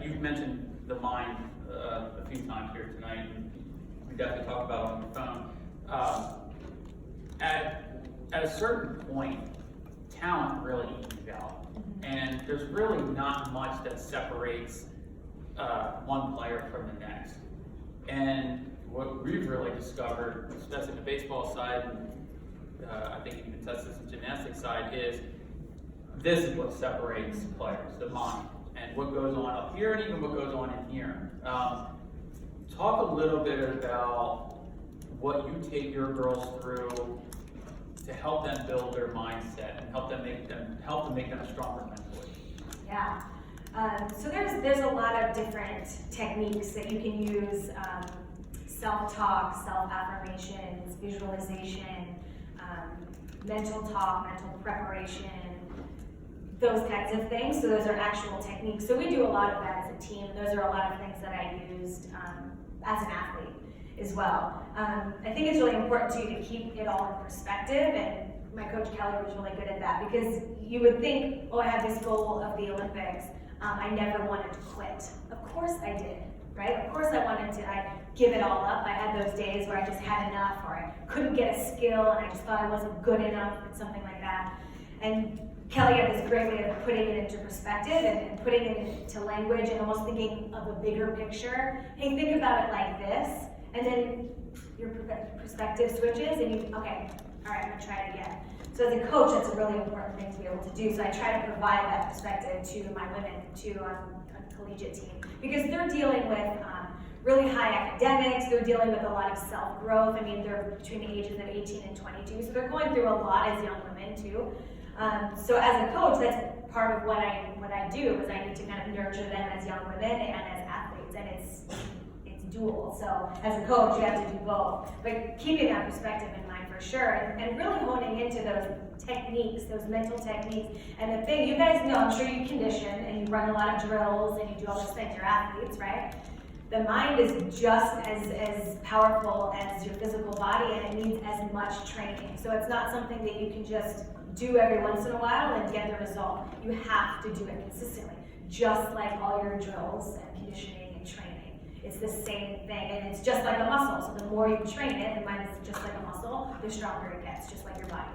You've mentioned the mind a few times here tonight, and we definitely talked about it on the phone. At a certain point, talent really evens out, and there's really not much that separates one player from the next. And what we've really discovered, especially the baseball side, and I think you can test this in the gymnastics side, is this is what separates players, the mind, and what goes on up here, and even what goes on in here. Talk a little bit about what you take your girls through to help them build their mindset and help them make them stronger mentally. Yeah. So there's a lot of different techniques that you can use: self-talk, self-affirmations, visualization, mental talk, mental preparation, those kinds of things. So those are actual techniques. So we do a lot of that as a team. Those are a lot of things that I used as an athlete as well. I think it's really important too to keep it all in perspective, and my coach Kelly was really good at that, because you would think, oh, I have this goal of the Olympics. I never wanted to quit. Of course I did, right? Of course I give it all up. I had those days where I just had enough, or I couldn't get a skill and I just thought I wasn't good enough, or something like that. And Kelly had this great way of putting it into perspective and putting it into language and almost thinking of a bigger picture. Hey, think about it like this, and then your perspective switches and you, okay, all right, I'm gonna try it again. So as a coach, that's a really important thing to be able to do. So I try to provide that perspective to my women, to a collegiate team, because they're dealing with really high academics. They're dealing with a lot of self-growth. I mean, they're between the ages of 18 and 22, so they're going through a lot as young women too. So as a coach, that's part of what I do, is I need to kind of nurture them as young women and as athletes, and it's dual. So as a coach, you have to do both, but keeping that perspective in mind for sure, and really honing into those techniques, those mental techniques. And the thing, you guys know, I'm sure you condition and you run a lot of drills and you do all those things. You're athletes, right? The mind is just as powerful as your physical body, and it needs as much training. So it's not something that you can just do every once in a while and get the result. You have to do it consistently, just like all your drills and conditioning and training. It's the same thing, and it's just like a muscle. So the more you train it, the mind is just like a muscle, the stronger it gets, just like your body.